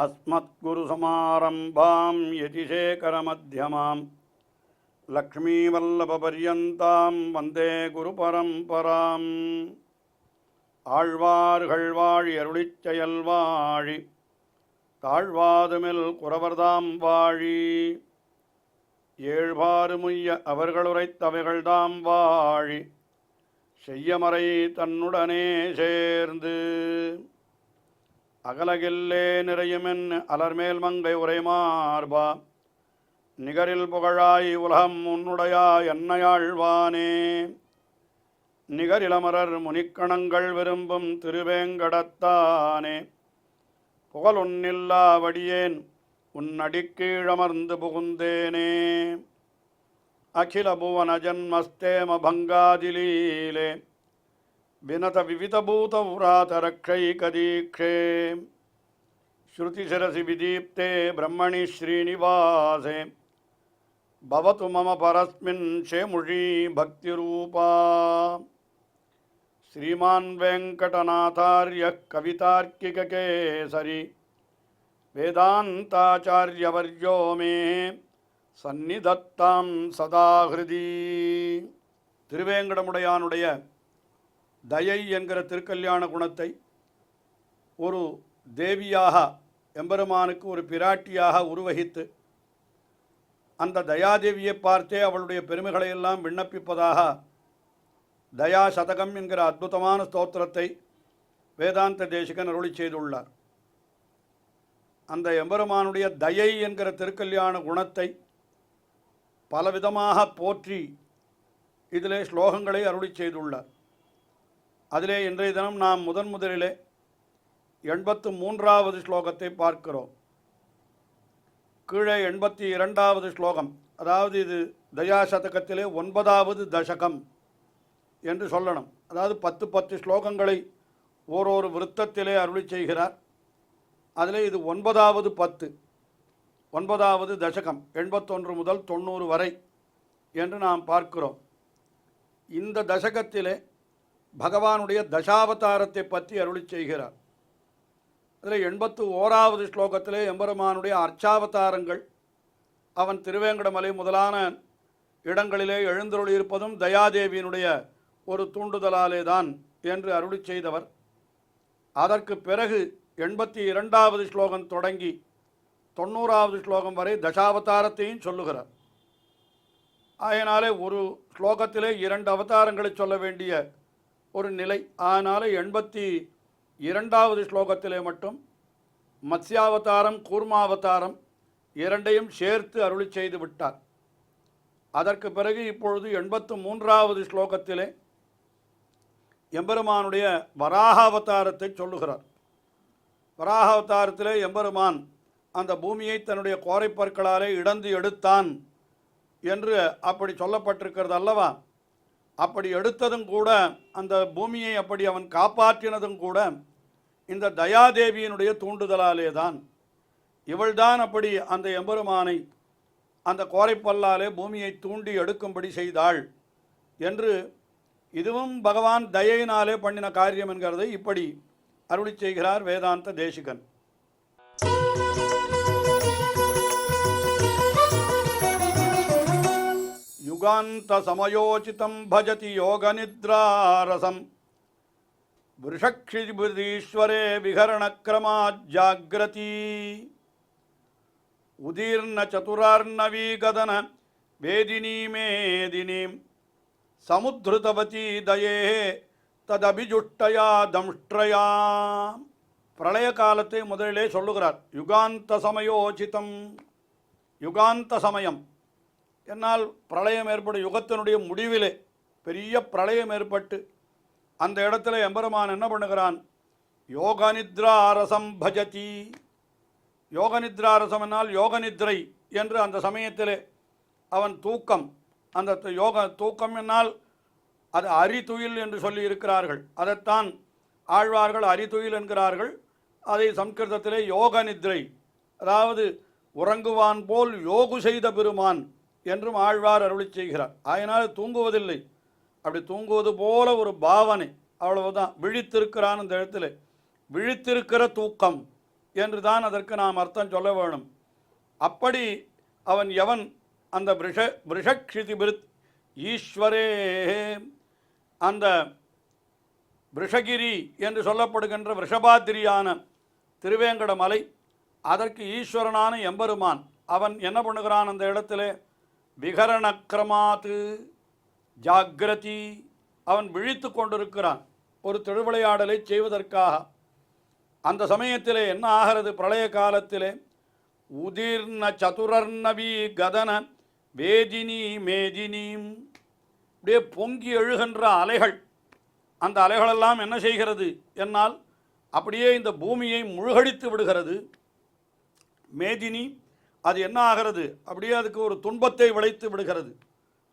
अस्मद्गुरुसमारम्भां यतिशेखरमध्यमां लक्ष्मीवल्लभपर्यन्तां वन्दे गुरुपरम्पराम् ஆழ்வார்கள் வாழி அருளிச் செயல் வாழி தாழ்வாதுமில் குறவர்தாம் வாழி ஏழ்பாறுமுய்ய அவர்களுரைத்தவைகள்தாம் வாழி செய்யமறை தன்னுடனே சேர்ந்து அகலகில்லே நிறையுமென் அலர்மேல் மங்கை உரைமார்பா நிகரில் புகழாய் உலகம் உன்னுடையா என்னையாழ்வானே நிகரிலமரர் முனிக்கணங்கள் விரும்பும் திருவேங்கடத்தானே புகழொன்னில்லா வடியேன் உன்னடிக்கீழமர்ந்து புகுந்தேனே அகில புவன ஜன்மஸ்தேம பங்காதிலீலே வினத விவிதபூத உராத ரக்ஷைகதீக்ஷே ஸ்ருதிசிரசி விதீப்தே பிரம்மணி ஸ்ரீனிவாசே பவது மம பரஸ்மின் ஷேமுஷி பக்திரூபா ஸ்ரீமான் வெங்கடநாதார்ய கவிதார்க்கிககேசரி வேதாந்தாச்சார்யவர்யோ மே சந்நிதத்தாம் சதாஹிருதி. திருவேங்கடமுடையானுடைய தயை என்கிற திருக்கல்யாண குணத்தை ஒரு தேவியாக எம்பெருமானுக்கு ஒரு பிராட்டியாக உருவகித்து அந்த தயாதேவியை பார்த்தே அவளுடைய பெருமைகளையெல்லாம் விண்ணப்பிப்பதாக தயா சதகம் என்கிற அற்புதமான ஸ்தோத்திரத்தை வேதாந்த தேசிகன் அருளி செய்துள்ளார். அந்த எம்பெருமானுடைய தயை என்கிற திருக்கல்யாண குணத்தை பலவிதமாக போற்றி இதிலே ஸ்லோகங்களை அருளி செய்துள்ளார். அதிலே இன்றைய தினம் நாம் முதலிலே 83வது ஸ்லோகத்தை பார்க்கிறோம். கீழே 82வது ஸ்லோகம், அதாவது இது தயாசதகத்திலே 9வது தசகம் என்று சொல்லணும். அதாவது 10 ஸ்லோகங்களை ஓரொரு விருத்தத்திலே அருளி செய்கிறார். அதிலே இது 9வது 9வது தசகம், 81 முதல் 90 வரை என்று நாம் பார்க்கிறோம். இந்த தசகத்திலே பகவானுடைய தசாவதாரத்தை பற்றி அருளி செய்கிறார். அதில் 81வது ஸ்லோகத்திலே எம்பெருமானுடைய அர்ச்சாவதாரங்கள், அவன் திருவேங்கடமலை முதலான இடங்களிலே எழுந்தருளியிருப்பதும் தயாதேவியினுடைய ஒரு தூண்டுதலாலே தான் என்று அருளி செய்தவர். அதற்கு பிறகு 82வது ஸ்லோகம் தொடங்கி 90வது ஸ்லோகம் வரை தசாவதாரத்தையும் சொல்லுகிறார். ஆகையினாலே ஒரு ஸ்லோகத்திலே 2 அவதாரங்களை சொல்ல வேண்டிய ஒரு நிலை. அதனால் 82வது ஸ்லோகத்திலே மட்டும் மத்ஸ்யாவதாரம் கூர்மாவதாரம் இரண்டையும் சேர்த்து அருளி செய்து விட்டார். அதற்கு பிறகு இப்பொழுது 83வது ஸ்லோகத்திலே எம்பெருமானுடைய வராகாவதாரத்தை சொல்லுகிறார். வராகாவதாரத்திலே எம்பெருமான் அந்த பூமியை தன்னுடைய கோரைப்பற்களாலே இடந்து எடுத்தான் என்று அப்படி சொல்லப்பட்டிருக்கிறது அல்லவா? அப்படி எடுத்ததும் கூட, அந்த பூமியை அப்படி அவன் காப்பாற்றினதும் கூட இந்த தயாதேவியினுடைய தூண்டுதலாலே தான். இவள்தான் அப்படி அந்த எம்பெருமானை அந்த கோரைப்பல்லாலே பூமியை தூண்டி எடுக்கும்படி செய்தாள் என்று, இதுவும் பகவான் தயையினாலே பண்ணின காரியம் என்கிறதை இப்படி அருளி செய்கிறார் வேதாந்த தேசிகன். யுகாந்த சமயோசிதம் பஜதி யோகநித்ராரசம் விருஷக்ஷிபுதீஸ்வரே விஹரணக்ரமாஜாக்ரதி உதீர்ண சதுரார்ணவீகதன வேதினீ மேதினீம் சமுத்ருதவதி தயே ததபிஜுஷ்டயா தம்ஷ்ட்ரயா. பிரளய காலத்தை முதலிலே சொல்லுகிறார். யுகாந்த சமயோசிதம், யுகாந்த சமயம் என்னால் பிரளயம் ஏற்படும் யுகத்தினுடைய முடிவிலே பெரிய பிரளயம் ஏற்பட்டு அந்த இடத்துல எம்பெருமான் என்ன பண்ணுகிறான்? யோகநித்ராரசம் பஜதி. யோகநித்ராரசம் என்னால் யோகநித்ரை என்று அந்த சமயத்திலே அவன் தூக்கம், அந்த தூக்கம் என்னால் அது அரிதுயில் என்று சொல்லி இருக்கிறார்கள். அதைத்தான் ஆழ்வார்கள் அரிதுயில் என்கிறார்கள். அதை சம்ஸ்கிருதத்திலே யோகநித்ரை, அதாவது உறங்குவான் போல் யோகு செய்த பெருமான் என்றும் ஆழ்வார் அருளி செய்கிறார். அதனால் தூங்குவதில்லை, அப்படி தூங்குவது போல ஒரு பாவனை, அவ்வளவுதான். விழித்திருக்கிறான் அந்த இடத்துல, விழித்திருக்கிற தூக்கம் என்று தான் அதற்கு நாம் அர்த்தம் சொல்ல வேணும். அப்படி அவன் எவன் அந்த விஷக்ஷிதிபிருத் ஈஸ்வரே, அந்த விஷகிரி என்று சொல்லப்படுகின்ற விஷபாத்திரியான திருவேங்கட மலை, அதற்கு ஈஸ்வரனான எம்பெருமான் அவன் என்ன பண்ணுகிறான் அந்த இடத்துல? விகரணக்கிரமாத்து ஜாகிரதி, அவன் விழித்து கொண்டிருக்கிறான் ஒரு திருவிளையாடலை செய்வதற்காக. அந்த சமயத்திலே என்ன ஆகிறது? பிரளய காலத்திலே உதிர்ன சதுரர்ணவி கதன வேதினி மேதினீம், அப்படியே பொங்கி எழுகின்ற அலைகள். அந்த அலைகளெல்லாம் என்ன செய்கிறது என்னால் அப்படியே இந்த பூமியை முழுகடித்து விடுகிறது. மேதினி, அது என்ன ஆகிறது? அப்படியே அதுக்கு ஒரு துன்பத்தை விளைத்து விடுகிறது.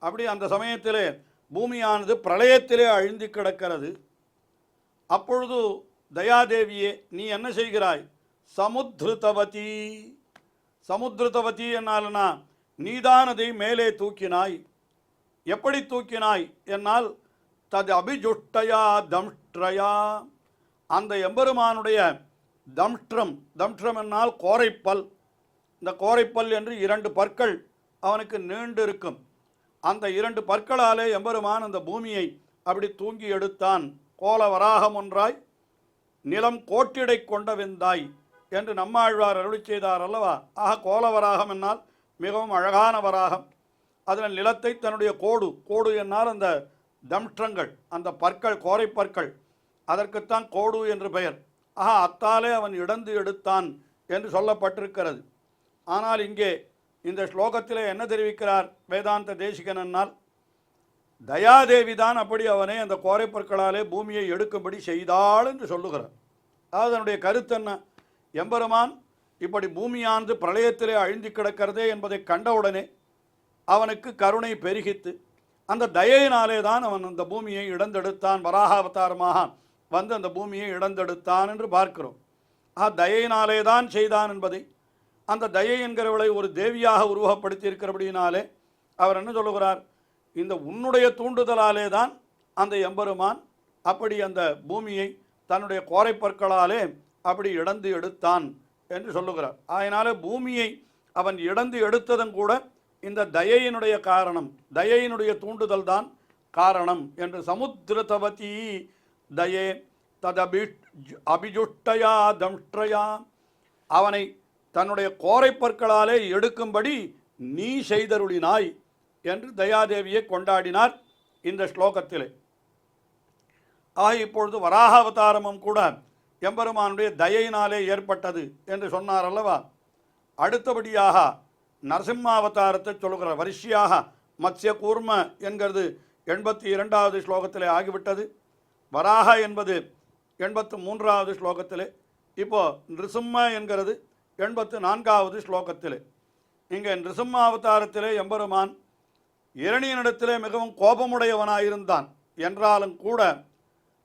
அப்படி அந்த சமயத்திலே பூமியானது பிரளயத்திலே அழிந்து கிடக்கிறது. அப்பொழுது தயாதேவியே நீ என்ன செய்கிறாய்? சமுத்ருதவதி. சமுத்ருதவதி என்னால்னா நீதான் அதை மேலே தூக்கினாய். எப்படி தூக்கினாய் என்னால் தது அபிஜுஷ்டயா தம்ஷ்ட்ரயா, அந்த எம்பெருமானுடைய தம்ஷ்ட்ரம், தம்ஷ்ட்ரம் என்னால் கோரைப்பல். இந்த கோரைப்பல் என்று 2 பற்கள் அவனுக்கு நீண்டு இருக்கும். அந்த 2 பற்களாலே எம்பெருமான் அந்த பூமியை அப்படி தூங்கி எடுத்தான். கோல வராகம் ஒன்றாய் நிலம் கோட்டிடை கொண்ட வெந்தாய் என்று நம்மாழ்வார் அருளி செய்தார் அல்லவா? ஆக கோலவராகம் என்னால் மிகவும் அழகான வராகம். அதில் நிலத்தை தன்னுடைய கோடு என்னால் அந்த தம்ஷ்டங்கள், அந்த பற்கள், கோரைப்பற்கள், அதற்குத்தான் கோடு என்று பெயர். ஆக அத்தாலே அவன் இடந்து எடுத்தான் என்று சொல்லப்பட்டிருக்கிறது. ஆனால் இங்கே இந்த ஸ்லோகத்திலே என்ன தெரிவிக்கிறார் வேதாந்த தேசிகன் என்னால், தயாதேவி தான் அப்படி அவனை அந்த கோரைப்பற்களாலே பூமியை எடுக்கும்படி செய்தாள் என்று சொல்லுகிறார். அதாவது அதனுடைய கருத்து என்ன? எம்பெருமான் இப்படி பூமியானது பிரளயத்திலே அழிந்து கிடக்கிறதே என்பதை கண்டவுடனே அவனுக்கு கருணை பெருகித்து அந்த தயையினாலே தான் அவன் அந்த பூமியை இடந்தெடுத்தான். வராக அவதாரமாக வந்து அந்த பூமியை இடந்தெடுத்தான் என்று பார்க்கிறோம். தயையினாலே தான் செய்தான் என்பதை, அந்த தயை என்கிறவளை ஒரு தேவியாக உருவப்படுத்தி இருக்கிறபடியினாலே அவர் என்ன சொல்லுகிறார்? இந்த உன்னுடைய தூண்டுதலாலே தான் அந்த எம்பெருமான் அப்படி அந்த பூமியை தன்னுடைய கோரைப்பற்களாலே அப்படி இடந்து எடுத்தான் என்று சொல்லுகிறார். அதனால பூமியை அவன் இடந்து எடுத்ததும் கூட இந்த தயையினுடைய காரணம், தயையினுடைய தூண்டுதல் தான் காரணம் என்று. சமுத்திரதவதி தயே ததபி அபிஜுஷ்டயா தம்ஷ்ட்ரயா, அவனை தன்னுடைய கோரைப்பற்களாலே எடுக்கும்படி நீ செய்தருளினாய் என்று தயாதேவியை கொண்டாடினார் இந்த ஸ்லோகத்திலே. ஆக இப்பொழுது வராக அவதாரமும் கூட எம்பெருமானுடைய தயையினாலே ஏற்பட்டது என்று சொன்னார் அல்லவா? அடுத்தபடியாக நரசிம்மாவதாரத்தை சொல்லுகிறார். வரிசையாக மத்ய கூர்ம என்கிறது 82வது ஸ்லோகத்திலே ஆகிவிட்டது. வராக என்பது 83வது ஸ்லோகத்திலே. இப்போ நிருசிம்ம என்கிறது 84வது ஸ்லோகத்திலே. இங்கே நிருசிம்மாவதாரத்திலே எம்பெருமான் இரணியனிடத்திலே மிகவும் கோபமுடையவனாயிருந்தான் என்றாலும் கூட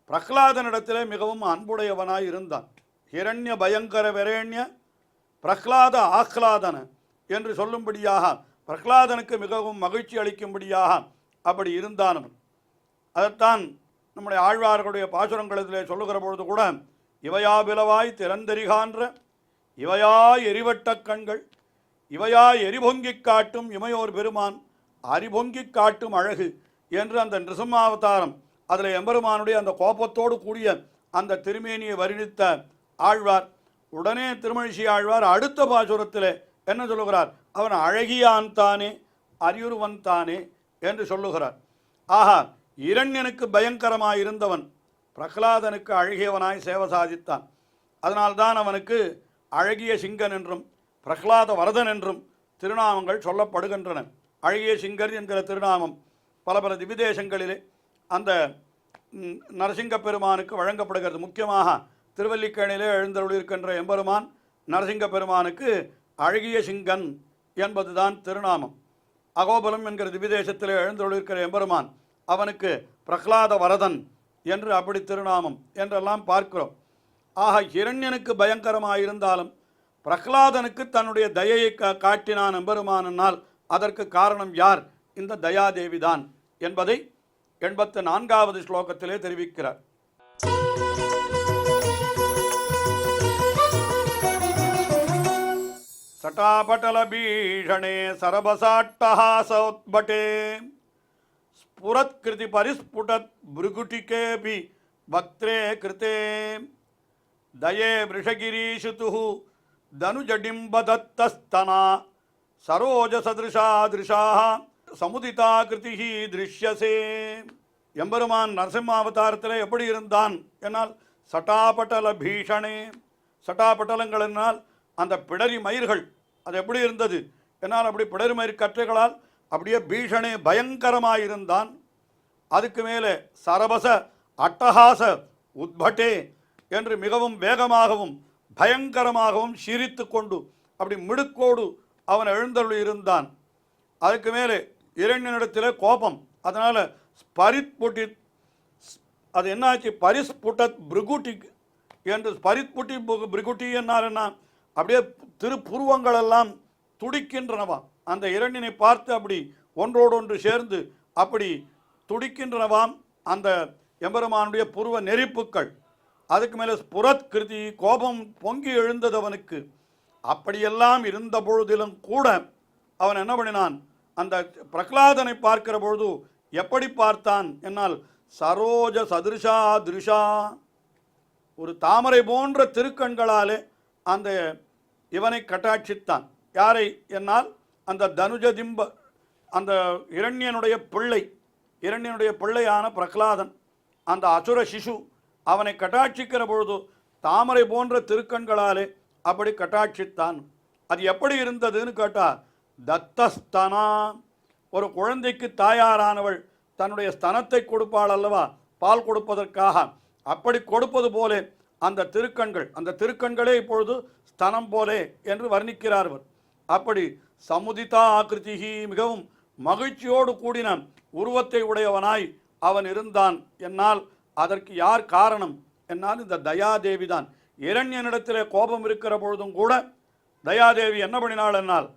பிரஹ்லாதனிடத்திலே மிகவும் அன்புடையவனாய் இருந்தான். ஹிரண்ய பயங்கர விரேண்ய பிரஹ்லாத ஆஹ்லாதன என்று சொல்லும்படியாக பிரஹ்லாதனுக்கு மிகவும் மகிழ்ச்சி அளிக்கும்படியாக அப்படி இருந்தானவன். அதைத்தான் நம்முடைய ஆழ்வார்களுடைய பாசுரங்களிலே சொல்லுகிற பொழுது கூட இவையா பிளவாய் திறந்தெறிகான்ற இவையா எரிவட்ட கண்கள் இவையா எரிபொங்கிக் காட்டும் இமையோர் பெருமான் அரிபொங்கிக் காட்டும் அழகு என்று அந்த நிருசிம்மாவதாரம் அதில் எம்பெருமானுடைய அந்த கோபத்தோடு கூடிய அந்த திருமேனியை வர்ணித்த ஆழ்வார் உடனே திருமழிசை ஆழ்வார் அடுத்த பாசுரத்தில் என்ன சொல்லுகிறார்? அவன் அழகியான் தானே அரியுருவன் தானே என்று சொல்லுகிறார். ஆஹா, இரண்யனுக்கு பயங்கரமாய் இருந்தவன் பிரகலாதனுக்கு அழகியவனாய் சேவை சாதித்தான். அதனால்தான் அவனுக்கு அழகிய சிங்கன் என்றும் பிரகலாத வரதன் என்றும் திருநாமங்கள் சொல்லப்படுகின்றன. அழகிய சிங்கர் என்கிற திருநாமம் பல பல திவிதேசங்களிலே அந்த நரசிங்க பெருமானுக்கு வழங்கப்படுகிறது. முக்கியமாக திருவல்லிக்கேணியிலே எழுந்தருளிருக்கின்ற எம்பெருமான் நரசிங்க பெருமானுக்கு அழகிய சிங்கன் என்பதுதான் திருநாமம். அகோபலம் என்கிற திவிதேசத்திலே எழுந்தருளிருக்கிற எம்பெருமான் அவனுக்கு பிரகலாத வரதன் என்று அப்படி திருநாமம் என்றெல்லாம் பார்க்கிறோம். ஆக இரண்யனுக்கு பயங்கரமாயிருந்தாலும் பிரகலாதனுக்கு தன்னுடைய தயையை காட்டினான் எம்பெருமானால் அதற்கு காரணம் யார்? இந்த தயாதேவிதான் என்பதை 84வது ஸ்லோகத்திலே தெரிவிக்கிறார். சட்டாபட்டலபீஷணே சரபசாட்டஹாசோத்பட்டே ஸ்புரத்கிருதி பரிஸ்புடத் பிருகுட்டிகேபி பக்திரே கிருதே தயே விருஷகிரீஷுதுஹு தனுஜடிம்பதத்தஸ்தனா சரோஜசதிருஷா திருஷாः சமுதிதா கிருதிஹி திருஷ்யசே. எம்பெருமான் நரசிம்மாவதாரத்தில் எப்படி இருந்தான் என்னால் சட்டாபட்டல பீஷணே, சட்டாபட்டலங்கள் என்னால் அந்த பிடரி மயிர்கள், அது எப்படி இருந்தது என்னால் அப்படி பிடரி மயிர் கற்றைகளால் அப்படியே பீஷணே பயங்கரமாயிருந்தான். அதுக்கு மேலே சரபச அட்டஹாச உத்பட்டே என்று மிகவும் வேகமாகவும் பயங்கரமாகவும் சிரித்து கொண்டு அப்படி மிடுக்கோடு அவன் எழுந்தருளி இருந்தான். அதுக்கு மேலே இரண்யனிடத்தில் கோபம், அதனால் ஸ்பரித்புட்டி, அது என்னாச்சு, பரிஸ்புட்டத் பிருகுட்டி என்று ஸ்பரித்புட்டி பிருகுட்டி என்னால் என்ன, அப்படியே திருப்புருவங்களெல்லாம் துடிக்கின்றனவா. அந்த இரண்டினை பார்த்து அப்படி ஒன்றோடு ஒன்று சேர்ந்து அப்படி துடிக்கின்றனவாம் அந்த எம்பெருமானுடைய புருவ நெறிப்புக்கள். அதுக்கு மேலே ஸ்புரத் கிருதி, கோபம் பொங்கி எழுந்தது அவனுக்கு. அப்படியெல்லாம் இருந்த பொழுதிலும் கூட அவன் என்ன பண்ணினான், அந்த பிரகலாதனை பார்க்கிற பொழுது எப்படி பார்த்தான் என்னால் சரோஜ சதிருஷா திருஷா, ஒரு தாமரை போன்ற திருக்கண்களாலே அந்த இவனை கட்டாட்சித்தான். யாரை என்னால் அந்த தனுஜதிம்ப, அந்த இரண்யனுடைய பிள்ளையான பிரகலாதன், அந்த அசுர சிசு அவனை கட்டாட்சிக்கிற பொழுது தாமரை போன்ற திருக்கண்களாலே அப்படி கட்டாட்சித்தான். அது எப்படி இருந்ததுன்னு கேட்டா, தத்தஸ்தனா, ஒரு குழந்தைக்கு தாயாரானவள் தன்னுடைய ஸ்தனத்தை கொடுப்பாள் அல்லவா, பால் கொடுப்பதற்காக, அப்படி கொடுப்பது போலே அந்த திருக்கண்கள், அந்த திருக்கண்களே இப்பொழுது ஸ்தனம் போலே என்று வர்ணிக்கிறார்கள். அப்படி சமுதிதா ஆகிருதிகி, மிகவும் மகிழ்ச்சியோடு கூடின உருவத்தை உடையவனாய் அவன் இருந்தான். என்னால் அதற்கு யார் காரணம் என்னால் இந்த தயாதேவி தான். இரண்யனிடத்திலே கோபம் இருக்கிற பொழுதும் கூட தயாதேவி என்ன பண்ணினாள் என்னால்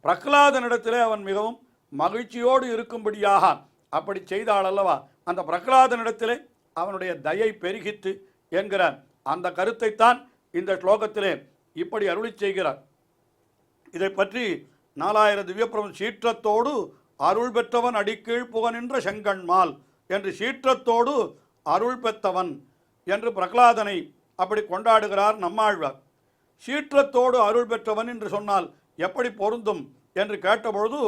பிரகலாதனிடத்திலே அவன் மிகவும் மகிழ்ச்சியோடு இருக்கும்படியாக அப்படி செய்தாள் அல்லவா. அந்த பிரகலாதனிடத்திலே அவனுடைய தயை பெருகித்து என்கிற அந்த கருத்தைத்தான் இந்த ஸ்லோகத்திலே இப்படி அருளி செய்கிறார். இதை பற்றி 4000 திவ்யப்பிரபந்தம், சீற்றத்தோடு அருள் பெற்றவன் அடிக்கீழ் புகனின்ற செங்கண்மால் என்று சீற்றத்தோடு அருள் பெற்றவன் என்று பிரகலாதனை அப்படி கொண்டாடுகிறார் நம்மாழ்வார். சீற்றத்தோடு அருள் பெற்றவன் என்று சொன்னால் எப்படி பொருந்தும் என்று கேட்டபொழுது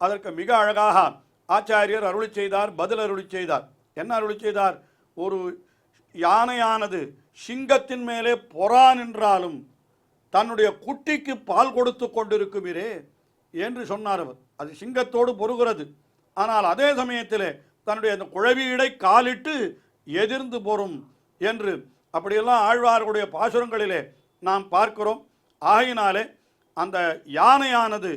அதற்கு மிக அழகாக ஆச்சாரியர் அருளி செய்தார், பதில் அருளி செய்தார். என்ன அருளி செய்தார், ஒரு யானையானது சிங்கத்தின் மேலே பொறா நின்றாலும் தன்னுடைய குட்டிக்கு பால் கொடுத்து கொண்டிருக்குமிரே என்று சொன்னார் அவர். அது சிங்கத்தோடு பொறுகிறது, ஆனால் அதே சமயத்திலே தன்னுடைய அந்த குழவியடை காலிட்டு எதிர்ந்து பொறும் என்று அப்படியெல்லாம் ஆழ்வார்களுடைய பாசுரங்களிலே நாம் பார்க்கிறோம். ஆகினாலே அந்த யானையானது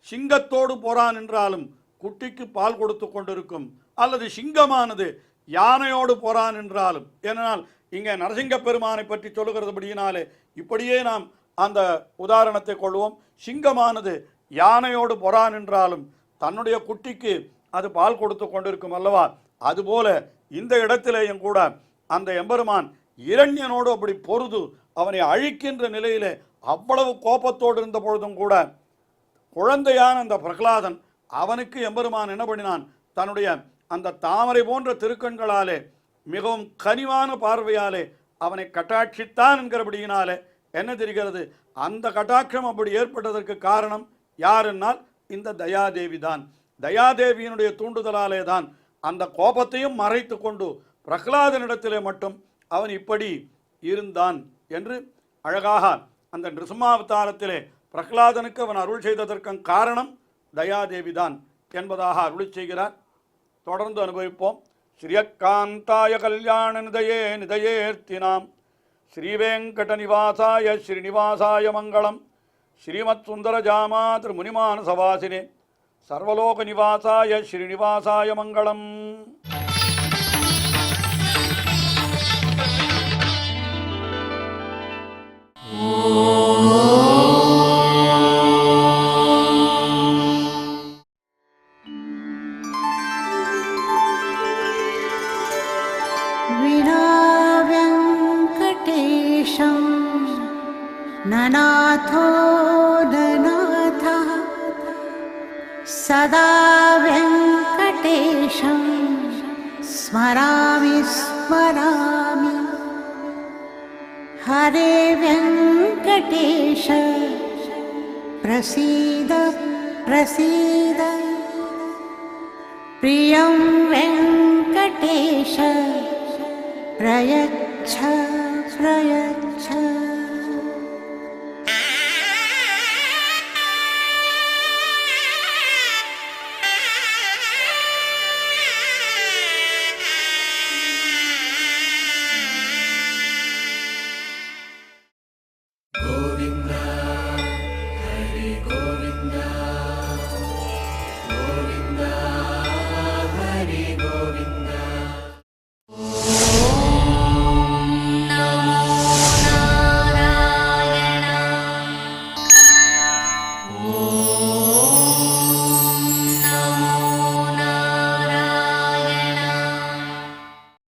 சிங்கத்தோடு போரான் என்றாலும் குட்டிக்கு பால் கொடுத்து கொண்டிருக்கும், அல்லது சிங்கமானது யானையோடு போரான் என்றாலும். ஏனென்றால் இங்கே நரசிங்க பெருமானை பற்றி சொல்லுகிறதுபடியினாலே இப்படியே நாம் அந்த உதாரணத்தை கொள்வோம். சிங்கமானது யானையோடு பொறான் என்றாலும் தன்னுடைய குட்டிக்கு அது பால் கொடுத்து கொண்டிருக்கும் அல்லவா. அதுபோல இந்த இடத்திலேயும் கூட அந்த எம்பெருமான் இரண்யனோடு அப்படி பொருது அவனை அழிக்கின்ற நிலையிலே அவ்வளவு கோபத்தோடு இருந்த பொழுதும் கூட குழந்தையான அந்த பிரகலாதன் அவனுக்கு எம்பெருமான் என்ன பண்ணினான், தன்னுடைய அந்த தாமரை போன்ற திருக்கண்களாலே மிகவும் கனிவான பார்வையாலே அவனை கட்டாட்சித்தான் என்கிறபடியினாலே என்ன தெரிகிறது, அந்த கட்டாட்சம் அப்படி ஏற்பட்டதற்கு காரணம் யாருன்னால் இந்த தயாதேவி தான். தயாதேவியினுடைய தூண்டுதலாலே தான் அந்த கோபத்தையும் மறைத்து கொண்டு பிரகலாதனிடத்திலே மட்டும் அவன் இப்படி இருந்தான் என்று அழகாக அந்த நிருசிம்மாவதாரத்திலே பிரகலாதனுக்கு அவன் அருள் செய்ததற்கு காரணம் தயாதேவி தான் என்பதாக அருள் செய்கிறார். தொடர்ந்து அனுபவிப்போம். ஸ்ரீயக்காந்தாய கல்யாண நிதயே நிதயேர்த்தினாம் ஸ்ரீவேங்கட நிவாசாய ஸ்ரீனிவாசாய மங்களம். ஸ்ரீமத் சுந்தர ஜாமா திருமுனிமான சவாசினே சர்வலோக நிவாசாய ஸ்ரீனிவாசாய மங்களம். ननाथो नना सदा वेङ्कटेशं स्मरामि स्मरामि। हरे वेङ्कटेश प्रसीद प्रसीद। प्रियं वेङ्कटेश प्रयच्छ प्रयच्छ।